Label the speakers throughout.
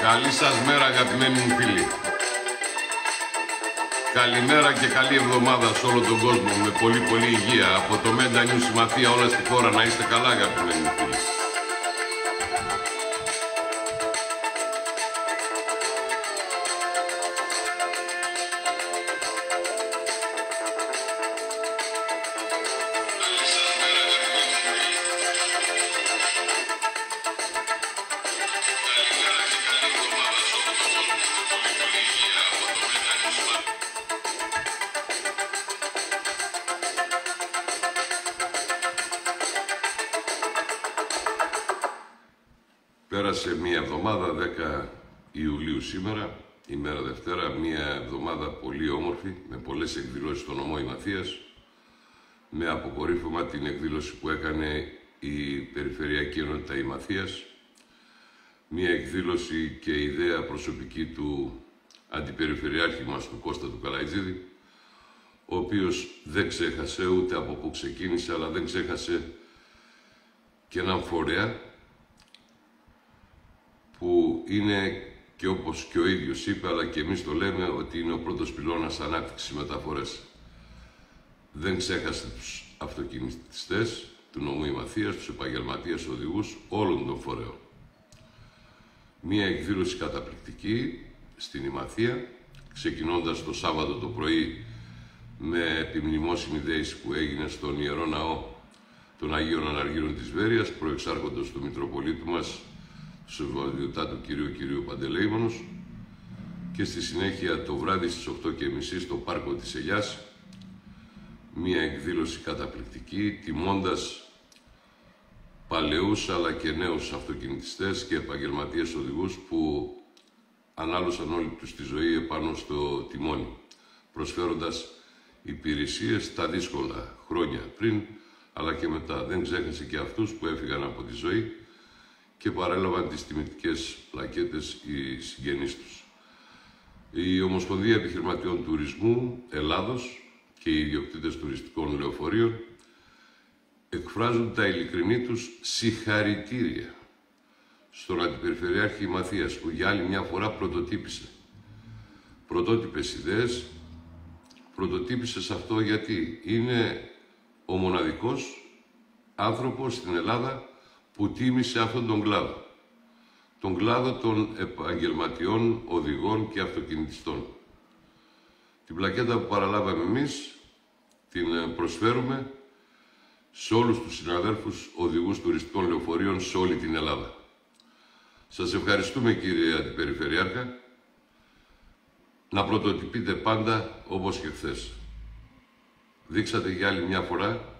Speaker 1: Καλή σας μέρα, αγαπημένοι μου φίλοι. Καλημέρα και καλή εβδομάδα σε όλο τον κόσμο με πολύ υγεία. Από το Μέντα Νιου Συμμαθία όλα στη χώρα να είστε καλά, αγαπημένοι μου φίλοι. Πέρασε μία εβδομάδα, 10 Ιουλίου σήμερα, ημέρα Δευτέρα, μία εβδομάδα πολύ όμορφη, με πολλές εκδηλώσεις στο νομό Ημαθίας, με αποκορύφωμα την εκδήλωση που έκανε η Περιφερειακή Ενότητα Ημαθίας, μία εκδήλωση και ιδέα προσωπική του Αντιπεριφερειάρχη μας, του Κώστα του Καλαϊτζίδη, ο οποίος δεν ξέχασε ούτε από πού ξεκίνησε, αλλά δεν ξέχασε και έναν φορέα, που είναι και όπως και ο ίδιος είπε, αλλά και εμείς το λέμε, ότι είναι ο πρώτος πυλώνας ανάπτυξης μεταφορές. Δεν ξέχασε τους αυτοκινητιστές του νομού Ημαθίας, τους επαγγελματίες οδηγούς, όλων των φορέων. Μία εκδήλωση καταπληκτική στην Ημαθία, ξεκινώντας το Σάββατο το πρωί με επιμνημόσυνη δέηση που έγινε στον Ιερό Ναό των Αγίων Αναργύρων της Βέρειας, προεξάρχοντος του Μητροπολίτου μας, του Σεβασμιωτάτου Κυρίου Παντελεήμονος, και στη συνέχεια το βράδυ στις 8:30 στο Πάρκο της Ελιάς, μία εκδήλωση καταπληκτική, τιμώντας παλαιούς αλλά και νέους αυτοκινητιστές και επαγγελματίες οδηγούς που ανάλωσαν όλοι τους τη ζωή επάνω στο τιμόνι, προσφέροντας υπηρεσίες τα δύσκολα χρόνια πριν, αλλά και μετά. Δεν ξέχασε και αυτούς που έφυγαν από τη ζωή και παρέλαβαν τις τιμητικές πλακέτες οι συγγενείς τους. Η Ομοσπονδία Επιχειρηματιών Τουρισμού Ελλάδος και οι ιδιοκτήτες τουριστικών λεωφορείων εκφράζουν τα ειλικρινή τους συγχαρητήρια στον Αντιπεριφερειάρχη Ημαθίας, που για άλλη μια φορά πρωτοτύπησε. Πρωτότυπες ιδέες, πρωτοτύπησε σε αυτό γιατί είναι ο μοναδικός άνθρωπος στην Ελλάδα που τίμησε αυτόν τον κλάδο. Τον κλάδο των επαγγελματιών, οδηγών και αυτοκινητιστών. Την πλακέτα που παραλάβαμε εμείς την προσφέρουμε σε όλους τους συναδέλφους οδηγούς τουριστικών λεωφορείων σε όλη την Ελλάδα. Σας ευχαριστούμε, κύριε Αντιπεριφερειάρχα, να πρωτοτυπείτε πάντα όπως και χθες. Δείξατε για άλλη μια φορά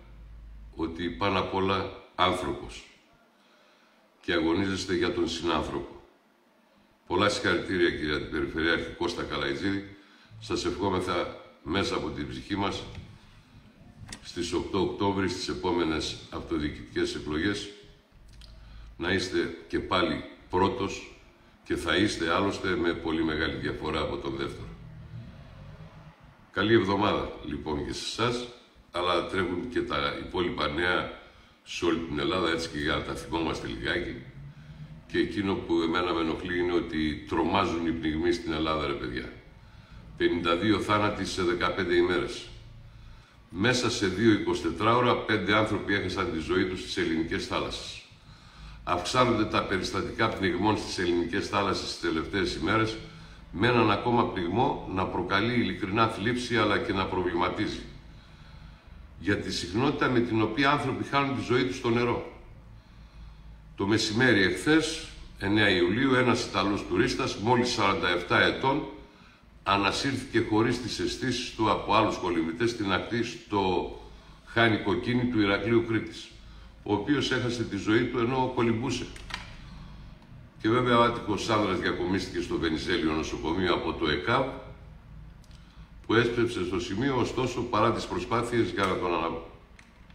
Speaker 1: ότι πάνω απ' όλα άνθρωπος και αγωνίζεστε για τον συνάνθρωπο. Πολλά συγχαρητήρια, κύριε Αντιπεριφερειάρχη Κώστα Καλαϊτζίδη. Σας ευχόμεθα μέσα από την ψυχή μας στις 8 Οκτώβρη, στις επόμενες αυτοδιοικητικές εκλογές, να είστε και πάλι πρώτος, και θα είστε άλλωστε με πολύ μεγάλη διαφορά από τον δεύτερο. Καλή εβδομάδα λοιπόν και σε εσάς, αλλά τρέχουν και τα υπόλοιπα νέα σε όλη την Ελλάδα, έτσι και για να τα θυμόμαστε λιγάκι. Και εκείνο που εμένα με ενοχλεί είναι ότι τρομάζουν οι πνιγμοί στην Ελλάδα, ρε παιδιά. 52 θάνατοι σε 15 ημέρες. Μέσα σε 2-24 ώρα 5 άνθρωποι έχασαν τη ζωή τους στις ελληνικές θάλασσες. Αυξάνονται τα περιστατικά πνιγμών στις ελληνικές θάλασσες τις τελευταίες ημέρες, με έναν ακόμα πνιγμό να προκαλεί ειλικρινά θλίψη αλλά και να προβληματίζει για τη συχνότητα με την οποία άνθρωποι χάνουν τη ζωή τους στο νερό. Το μεσημέρι εχθές, 9 Ιουλίου, ένας Ιταλός τουρίστας, μόλις 47 ετών, ανασύρθηκε χωρίς τις αισθήσεις του από άλλους κολυμβητές στην ακτή στο Χάνι Κοκκίνη του Ηρακλείου Κρήτης, ο οποίος έχασε τη ζωή του ενώ κολυμπούσε. Και βέβαια ο άτυχος άνδρας διακομίστηκε στο Βενιζέλιο νοσοκομείο από το ΕΚΑΒ, που έσπευσε στο σημείο, ωστόσο παρά τις προσπάθειες για να τον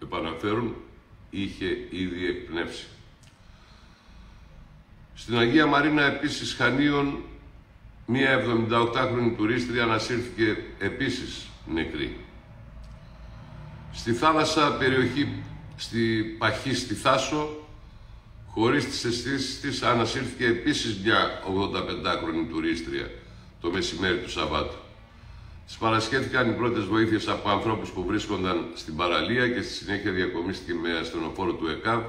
Speaker 1: επαναφέρουν, είχε ήδη εκπνεύσει. Στην Αγία Μαρίνα επίσης Χανίων, μία 78χρονη τουρίστρια ανασύρθηκε επίσης νεκρή. Στη θάλασσα περιοχή στη Παχή στη Θάσο, Χωρίς τις αισθήσεις της ανασύρθηκε επίσης μια 85χρονη τουρίστρια το μεσημέρι του Σαββάτου. Της παρασχέθηκαν οι πρώτες βοήθειες από ανθρώπους που βρίσκονταν στην παραλία και στη συνέχεια διακομίστηκε με ασθενοφόρο του ΕΚΑΒ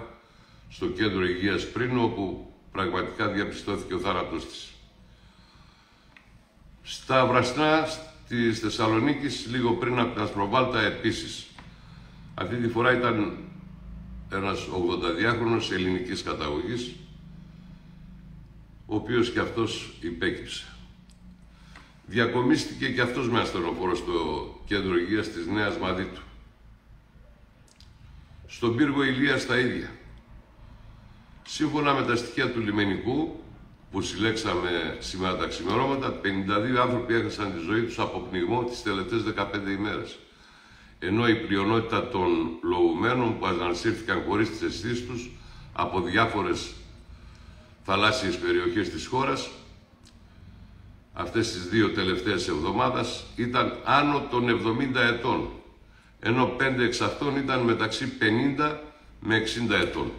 Speaker 1: στο κέντρο υγείας Πρίνου, όπου πραγματικά διαπιστώθηκε ο θάνατός της. Στα Βραστά της Θεσσαλονίκης, λίγο πριν από τα Ασπροβάλτα επίσης. Αυτή τη φορά ήταν ένας 82χρονος ελληνικής καταγωγής, ο οποίος και αυτός υπέκυψε. Διακομίστηκε και αυτός με ασθενοφόρο στο κέντρο υγείας της Νέας Μαδίτου. Στον πύργο Ηλίας τα ίδια. Σύμφωνα με τα στοιχεία του λιμενικού που συλλέξαμε σήμερα τα ξημερώματα, 52 άνθρωποι έχασαν τη ζωή τους από πνιγμό τις τελευταίες 15 ημέρες. Ενώ η πλειονότητα των λοουμένων που ανασύρθηκαν χωρίς τις αισθήσεις τους από διάφορες θαλάσσιες περιοχές της χώρας αυτές τις 2 τελευταίες εβδομάδες ήταν άνω των 70 ετών, ενώ 5 εξ αυτών ήταν μεταξύ 50 με 60 ετών.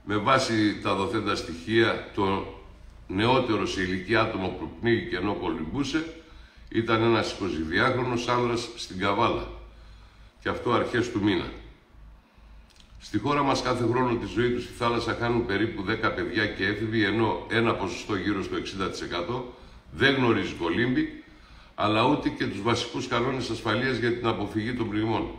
Speaker 1: Με βάση τα δοθέντα στοιχεία, το νεότερο σε ηλικία άτομο που πνίγηκε ενώ κολυμπούσε ήταν ένας 22χρονος άνδρας στην Καβάλα, και αυτό αρχές του μήνα. Στη χώρα μας κάθε χρόνο τη ζωή τους στη θάλασσα χάνουν περίπου 10 παιδιά και έφηβοι, ενώ ένα ποσοστό γύρω στο 60% δεν γνωρίζει κολύμπη, αλλά ούτε και τους βασικούς κανόνες ασφαλείας για την αποφυγή των πληγμών.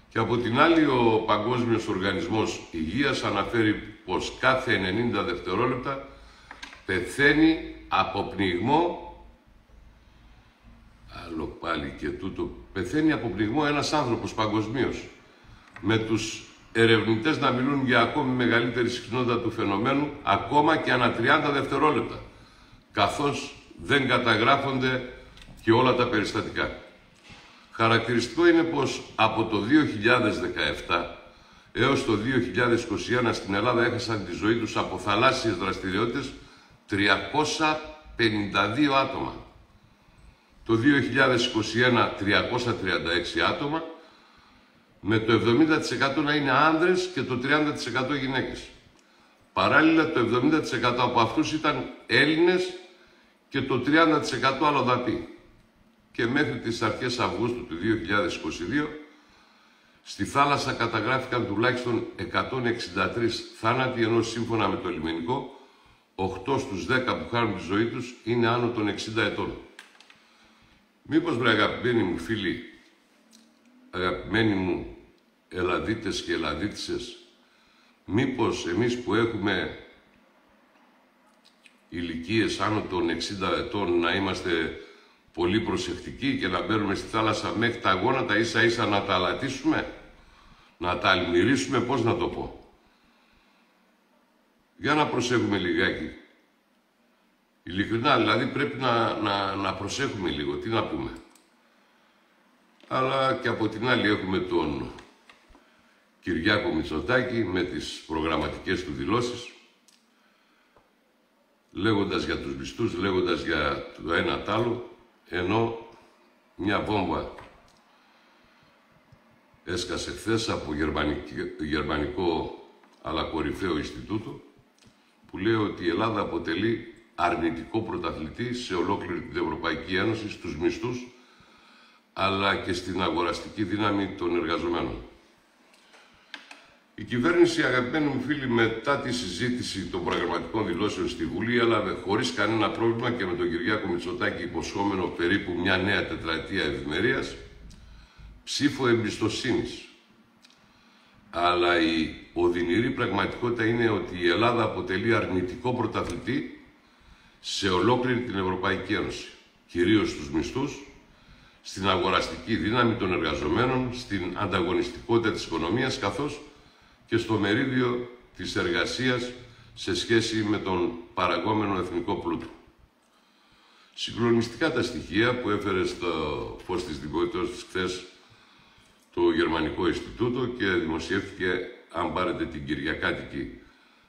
Speaker 1: Και από την άλλη, ο Παγκόσμιος Οργανισμός Υγείας αναφέρει πως κάθε 90 δευτερόλεπτα πεθαίνει από πνιγμό, άλλο πάλι και τούτο, πεθαίνει από πνιγμό ένας άνθρωπος παγκοσμίως, με τους ερευνητές να μιλούν για ακόμη μεγαλύτερη συχνότητα του φαινομένου, ακόμα και ανά 30 δευτερόλεπτα, καθώς δεν καταγράφονται και όλα τα περιστατικά. Χαρακτηριστικό είναι πως από το 2017 έως το 2021 στην Ελλάδα έχασαν τη ζωή τους από θαλάσσιες δραστηριότητες 352 άτομα. Το 2021 336 άτομα, με το 70% να είναι άνδρες και το 30% γυναίκες. Παράλληλα, το 70% από αυτούς ήταν Έλληνες και το 30% αλλοδαποί. Και μέχρι τις αρχές Αυγούστου του 2022, στη θάλασσα καταγράφηκαν τουλάχιστον 163 θάνατοι, ενώ σύμφωνα με το λιμενικό, 8 στους 10 που χάνουν τη ζωή τους είναι άνω των 60 ετών. Μήπως, βρε αγαπημένοι μου φίλοι, αγαπημένοι μου Ελλαδίτες και Ελλαδίτισσες, μήπως εμείς που έχουμε ηλικίες άνω των 60 ετών να είμαστε πολύ προσεκτικοί και να μπαίνουμε στη θάλασσα μέχρι τα γόνατα, ίσα ίσα να τα αλατίσουμε, να τα αλμυρίσουμε, πώς να το πω. Για να προσέχουμε λιγάκι. Ειλικρινά, δηλαδή πρέπει να προσέχουμε λίγο, τι να πούμε. Αλλά και από την άλλη έχουμε τον Κυριάκο Μητσοτάκη με τις προγραμματικές του δηλώσεις, λέγοντας για τους μισθούς, λέγοντας για το ένα τ' άλλο, ενώ μια βόμβα έσκασε χθες από γερμανικό αλλά κορυφαίο Ινστιτούτο, που λέει ότι η Ελλάδα αποτελεί αρνητικό πρωταθλητή σε ολόκληρη την Ευρωπαϊκή Ένωση στους μισθούς, αλλά και στην αγοραστική δύναμη των εργαζομένων. Η κυβέρνηση, αγαπημένοι μου φίλοι, μετά τη συζήτηση των προγραμματικών δηλώσεων στη Βουλή, έλαβε χωρίς κανένα πρόβλημα και με τον Κυριάκο Μητσοτάκη υποσχόμενο περίπου μια νέα τετραετία ευημερίας, ψήφο εμπιστοσύνης. Αλλά η οδυνηρή πραγματικότητα είναι ότι η Ελλάδα αποτελεί αρνητικό πρωταθλητή σε ολόκληρη την Ευρωπαϊκή Ένωση, κυρίως στους μισθούς, στην αγοραστική δύναμη των εργαζομένων, στην ανταγωνιστικότητα της οικονομίας, καθώς και στο μερίδιο της εργασίας σε σχέση με τον παραγόμενο εθνικό πλούτο. Συγκλονιστικά τα στοιχεία που έφερε στο φως της δημοσιότητας χθες το Γερμανικό Ινστιτούτο και δημοσιεύτηκε, αν πάρετε την Κυριακάτικη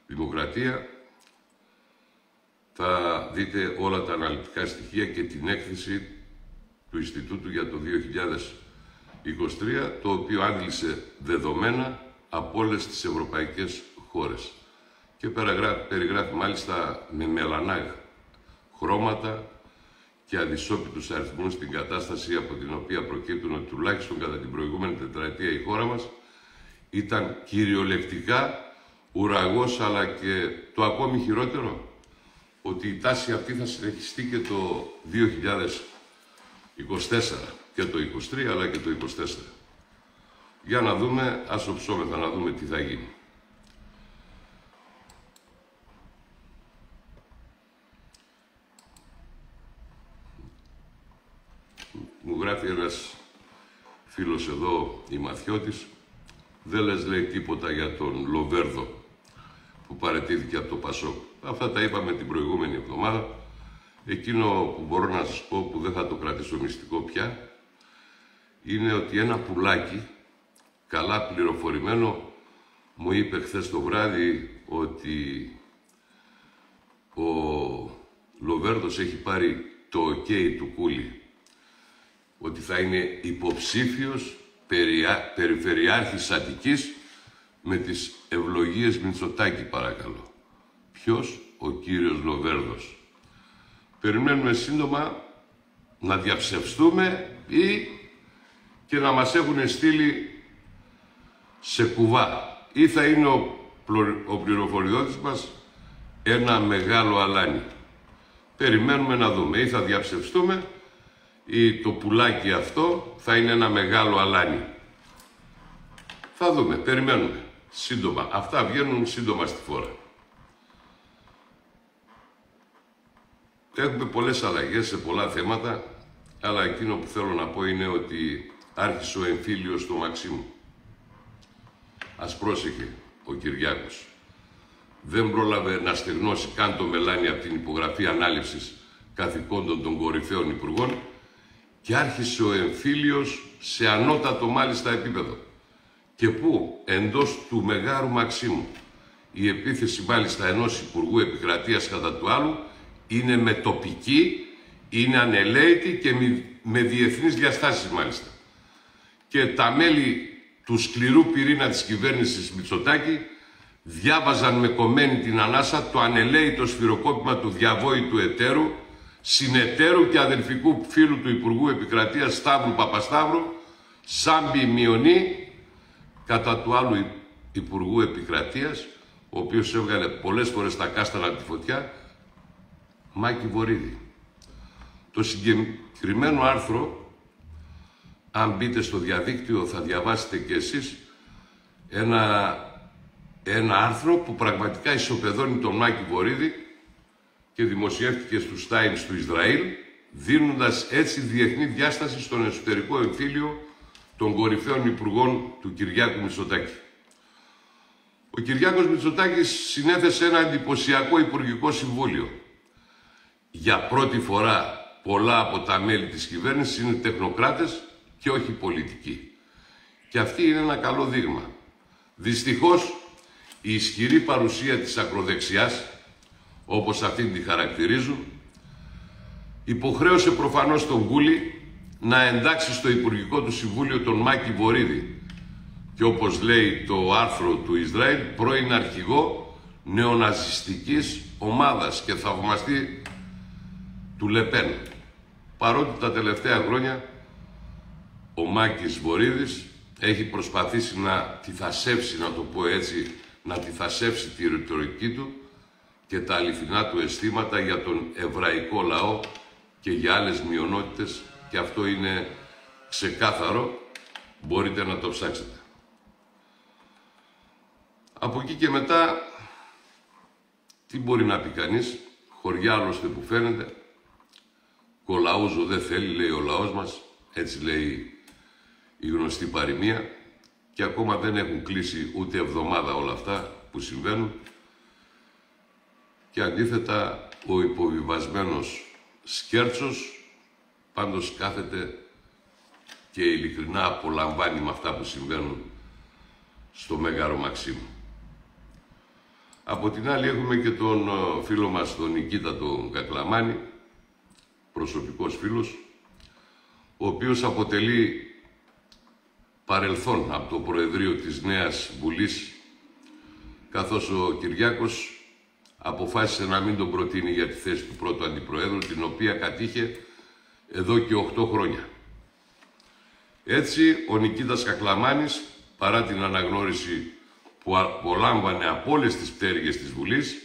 Speaker 1: Δημοκρατία, θα δείτε όλα τα αναλυτικά στοιχεία και την έκθεση του Ινστιτούτου για το 2023, το οποίο άντλησε δεδομένα από όλες τις ευρωπαϊκές χώρες. και περιγράφει μάλιστα με μελανά χρώματα και αδυσόπιτους αριθμούς την κατάσταση από την οποία προκύπτουν ότι τουλάχιστον κατά την προηγούμενη τετραετία η χώρα μας ήταν κυριολεκτικά ουραγός, αλλά και το ακόμη χειρότερο, ότι η τάση αυτή θα συνεχιστεί και το 2024 και το 2023 αλλά και το 2024. Για να δούμε, ας οψόμεθα να δούμε τι θα γίνει. Μου γράφει ένας φίλος εδώ, η Μαθιώτης, δεν λες, λέει, τίποτα για τον Λοβέρδο που παραιτήθηκε από το Πασόκ. Αυτά τα είπαμε την προηγούμενη εβδομάδα. Εκείνο που μπορώ να σας πω, που δεν θα το κρατήσω μυστικό πια, είναι ότι ένα πουλάκι, καλά πληροφορημένο, μου είπε χθες το βράδυ ότι ο Λοβέρδος έχει πάρει το OK του Κούλη, ότι θα είναι υποψήφιος περιφερειάρχης Αττικής με τις ευλογίες Μητσοτάκη, παρακαλώ. Ποιος? Ο κύριος Λοβέρδος. Περιμένουμε σύντομα να διαψευστούμε ή και να μας έχουν στείλει σε κουβά. Ή θα είναι ο πληροφοριώτης μας ένα μεγάλο αλάνι. Περιμένουμε να δούμε. Ή θα διαψευστούμε ή το πουλάκι αυτό θα είναι ένα μεγάλο αλάνι. Θα δούμε. Περιμένουμε. Σύντομα. Αυτά βγαίνουν σύντομα στη φόρα. Έχουμε πολλές αλλαγές σε πολλά θέματα, αλλά εκείνο που θέλω να πω είναι ότι άρχισε ο εμφύλιος στο Μαξίμου. Ας πρόσεχε ο Κυριάκος. Δεν πρόλαβε να στεγνώσει καν το μελάνι από την υπογραφή ανάληψης καθηκόντων των κορυφαίων υπουργών και άρχισε ο εμφύλιος σε ανώτατο μάλιστα επίπεδο. Και πού? Εντός του Μεγάρου Μαξίμου. Η επίθεση μάλιστα ενός υπουργού επικρατείας κατά του άλλου είναι με τοπική, είναι ανελαίτη και με διεθνείς διαστάσεις μάλιστα. Και τα μέλη του σκληρού πυρήνα της κυβέρνησης Μητσοτάκη διάβαζαν με κομμένη την ανάσα το ανελαίητο σφυροκόπημα του διαβόητου εταίρου, συνεταίρου και αδελφικού φίλου του Υπουργού Επικρατείας Σταύρου Παπασταύρου, Σάμπη Μιονή, κατά του άλλου Υπουργού Επικρατείας, ο οποίος έβγαλε πολλές φορές τα κάστανα από τη φωτιά, Μάκη Βορίδη. Το συγκεκριμένο άρθρο, αν μπείτε στο διαδίκτυο θα διαβάσετε και εσείς ένα άρθρο που πραγματικά ισοπεδώνει τον Μάκη Βορίδη και δημοσιεύτηκε στους Times του Ισραήλ, δίνοντας έτσι διεθνή διάσταση στον εσωτερικό εμφύλιο των κορυφαίων υπουργών του Κυριάκου Μητσοτάκη. Ο Κυριάκος Μητσοτάκης συνέθεσε ένα εντυπωσιακό υπουργικό συμβούλιο. Για πρώτη φορά πολλά από τα μέλη της κυβέρνησης είναι τεχνοκράτες και όχι πολιτικοί. Και αυτή είναι ένα καλό δείγμα. Δυστυχώς, η ισχυρή παρουσία της ακροδεξιάς, όπως αυτήν τη χαρακτηρίζουν, υποχρέωσε προφανώς τον Κούλη να εντάξει στο Υπουργικό του Συμβούλιο τον Μάκη Βορίδη και, όπως λέει το άρθρο του Ισραήλ, πρώην αρχηγό νεοναζιστικής ομάδας και θαυμαστή του Λεπέν. Παρότι τα τελευταία χρόνια ο Μάκης Βορίδης έχει προσπαθήσει να τυθασέψει, να το πω έτσι, να τυθασέψει τη ρητορική του και τα αληθινά του αισθήματα για τον εβραϊκό λαό και για άλλες μειονότητες, και αυτό είναι ξεκάθαρο, μπορείτε να το ψάξετε. Από εκεί και μετά, τι μπορεί να πει κανείς? Χωριά άλλωστε που φαίνεται, κολαούζο δεν θέλει, λέει ο λαός μας, έτσι λέει η γνωστή παροιμία, και ακόμα δεν έχουν κλείσει ούτε εβδομάδα όλα αυτά που συμβαίνουν, και αντίθετα ο υποβιβασμένος Σκέρτσος πάντως κάθεται και ειλικρινά απολαμβάνει με αυτά που συμβαίνουν στο Μέγαρο Μαξίμου. Από την άλλη έχουμε και τον φίλο μας τον Νικήτα τον Κακλαμάνη, προσωπικός φίλος, ο οποίος αποτελεί παρελθόν από το Προεδρείο της Νέας Βουλής καθώς ο Κυριάκος αποφάσισε να μην τον προτείνει για τη θέση του πρώτου αντιπροέδρου, την οποία κατήχε εδώ και 8 χρόνια. Έτσι, ο Νικήτας Κακλαμάνης, παρά την αναγνώριση που απολάμβανε από όλες τις πτέρυγες της Βουλής,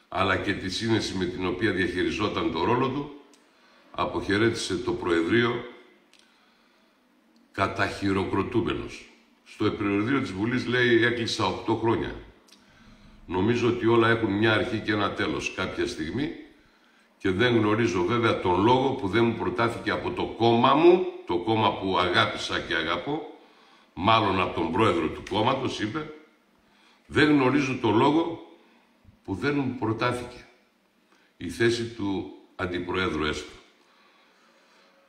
Speaker 1: αλλά και τη σύνεση με την οποία διαχειριζόταν το ρόλο του, αποχαιρέτησε το Προεδρείο καταχειροκροτούμενος. Στο Προεδρείο της Βουλής λέει έκλεισα 8 χρόνια. Νομίζω ότι όλα έχουν μια αρχή και ένα τέλος κάποια στιγμή και δεν γνωρίζω βέβαια τον λόγο που δεν μου προτάθηκε από το κόμμα μου, το κόμμα που αγάπησα και αγαπώ, μάλλον από τον πρόεδρο του κόμματος, είπε, δεν γνωρίζω τον λόγο που δεν μου προτάθηκε η θέση του αντιπροέδρου έστω.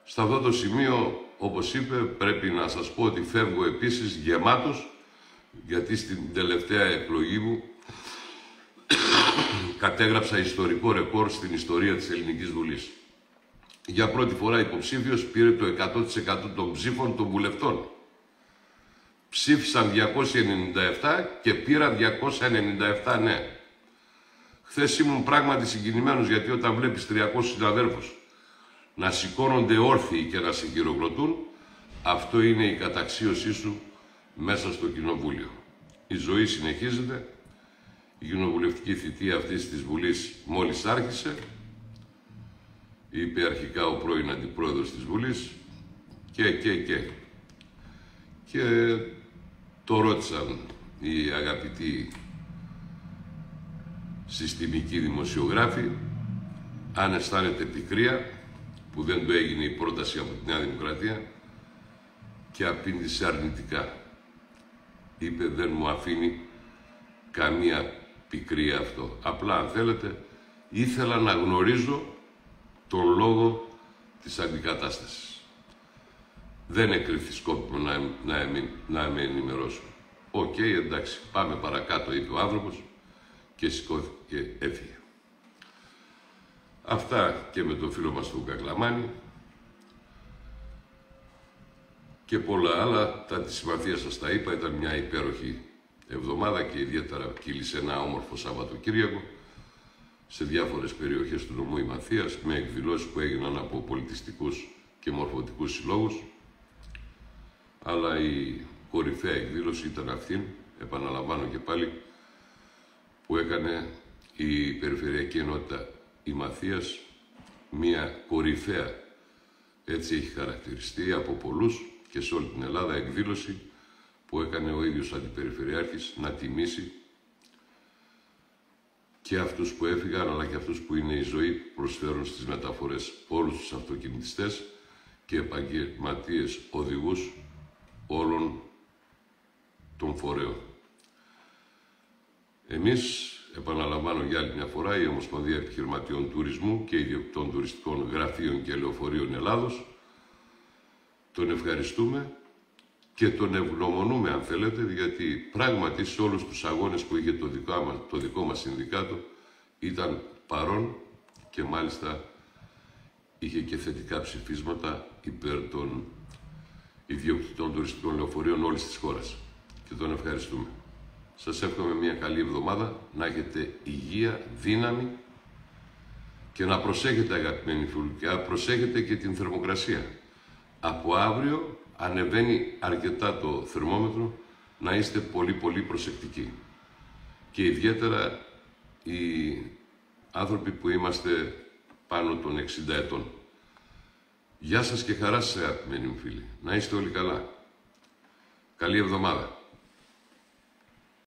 Speaker 1: Σε αυτό το σημείο, όπως είπε, πρέπει να σας πω ότι φεύγω επίσης γεμάτος, γιατί στην τελευταία εκλογή μου κατέγραψα ιστορικό ρεκόρ στην ιστορία της Ελληνικής Βουλής. Για πρώτη φορά υποψήφιος πήρε το 100% των ψήφων των βουλευτών. Ψήφισαν 297 και πήρα 297 ναι. Χθες ήμουν πράγματι συγκινημένος, γιατί όταν βλέπεις 300 συναδέλφους να σηκώνονται όρθιοι και να σε χειροκροτούν, αυτό είναι η καταξίωσή σου μέσα στο Κοινοβούλιο. Η ζωή συνεχίζεται. Η κοινοβουλευτική θητεία αυτής της Βουλής μόλις άρχισε, είπε αρχικά ο πρώην αντιπρόεδρος της Βουλής και το ρώτησαν οι αγαπητοί συστημικοί δημοσιογράφοι αν αισθάνεται πικρία που δεν του έγινε η πρόταση από τη Νέα Δημοκρατία και απήντησε αρνητικά. Είπε δεν μου αφήνει καμία πικρία αυτό. Απλά αν θέλετε ήθελα να γνωρίζω τον λόγο της αντικατάστασης. Δεν εκκριθεί σκόπιμο να με ενημερώσω. Οκ, εντάξει, πάμε παρακάτω, είπε ο άνθρωπος και σηκώθηκε και έφυγε. Αυτά και με τον φίλο μας τον Κακλαμάνη και πολλά άλλα. Τα της συμμαθίας σας τα είπα, ήταν μια υπέροχη εβδομάδα και ιδιαίτερα κύλησε ένα όμορφο Σαββατοκύριακο σε διάφορες περιοχές του νομού Ημαθίας με εκδηλώσεις που έγιναν από πολιτιστικούς και μορφωτικούς συλλόγους, αλλά η κορυφαία εκδήλωση ήταν αυτή, επαναλαμβάνω και πάλι, που έκανε η Περιφερειακή Ενότητα Ημαθίας, μια κορυφαία, έτσι έχει χαρακτηριστεί από πολλούς και σε όλη την Ελλάδα, εκδήλωση που έκανε ο ίδιος Αντιπεριφερειάρχης να τιμήσει και αυτούς που έφυγαν, αλλά και αυτούς που είναι η ζωή που προσφέρουν στις μεταφορές, όλους τους αυτοκινητιστές και επαγγελματίες οδηγούς όλων των φορέων. Εμείς, επαναλαμβάνω για άλλη μια φορά, η Ομοσπονδία Επιχειρηματιών Τουρισμού και ιδιοκτητών τουριστικών γραφείων και λεωφορείων Ελλάδος, τον ευχαριστούμε και τον ευγνωμονούμε, αν θέλετε, γιατί πράγματι σε όλους τους αγώνες που είχε το δικό μας συνδικάτο ήταν παρόν και μάλιστα είχε και θετικά ψηφίσματα υπέρ των ιδιοκτητών τουριστικών λεωφορείων όλης της χώρας. Και τον ευχαριστούμε. Σας εύχομαι μια καλή εβδομάδα, να έχετε υγεία, δύναμη και να προσέχετε, αγαπημένοι φίλοι, και να προσέχετε και την θερμοκρασία. Από αύριο ανεβαίνει αρκετά το θερμόμετρο, να είστε πολύ προσεκτικοί. Και ιδιαίτερα οι άνθρωποι που είμαστε πάνω των 60 ετών. Γεια σας και χαρά σας, αγαπημένοι μου φίλοι. Να είστε όλοι καλά. Καλή εβδομάδα.